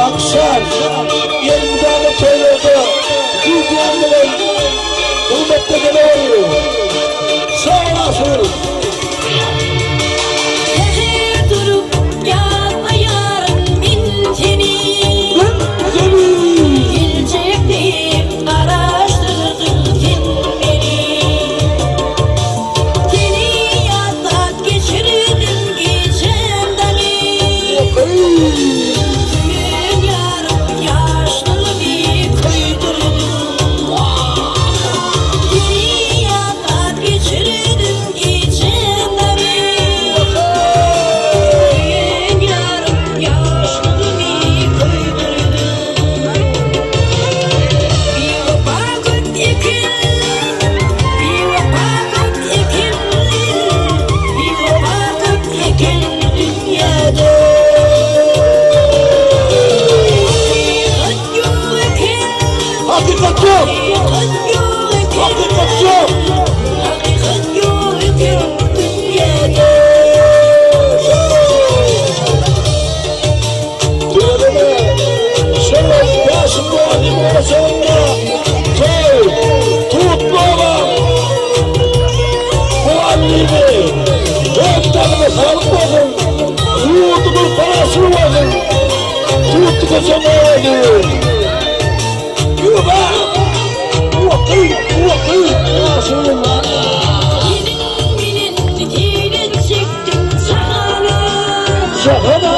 akşam yerimden söyledi. Dünyanın hürmette geliyor. Sağ olasın. Sağlık olsun, yurtunun parası olsun, yurtu kaçamayın. Yuva, vakıy, nasıl? Gelin çektim sana. Şahana.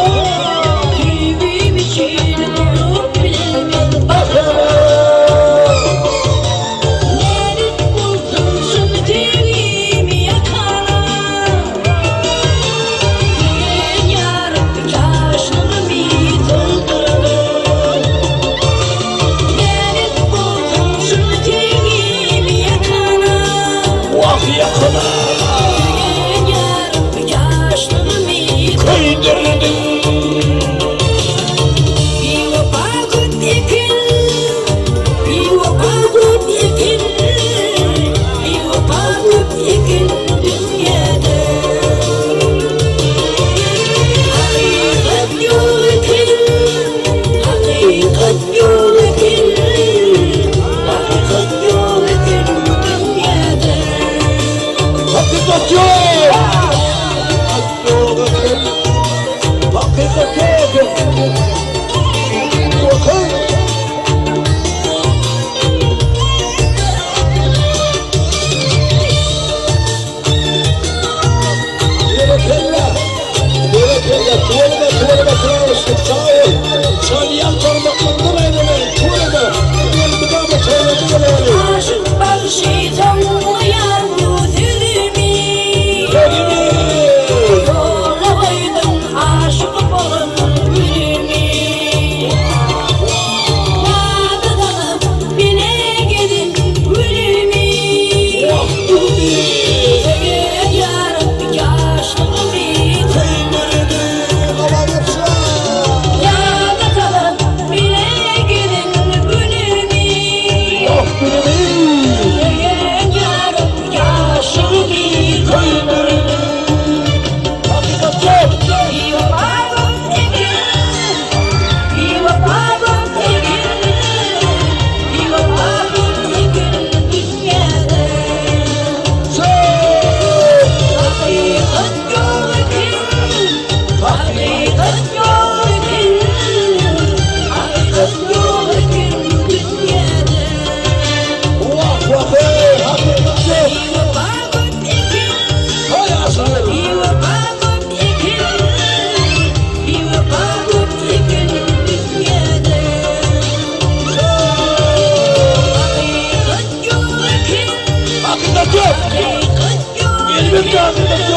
Tüyüm için durup bilemedim bana. Nerede buldun şunu tüyümü yakana. Yakına koydurdun. Bir vakit ikin, bir vakit ikin, bir vakit ikin dünyada. Hakikat yok ikin, hakikat yok ikin, hakikat yok ikin dünyada. Hakikat yok. Hakikat yok. Tuvalime kırarmıştık. Sağ ol. Çaliyan parmaklarından ayrılmayın. Tuvalime. Bir daha da çayladı geliyor. Aşık bal şeytanlı yavru dilimi. Gelimi. Yollaydın aşık olan gülümü. Yağdıdan bile gidin gülümü. Ögün yarım yaşlımı kıydırdı. Yağdıdan bile gidin gülümü. Ögün yarım yaşlımı kıydırdı. Hakikat yok. Hakikat yok.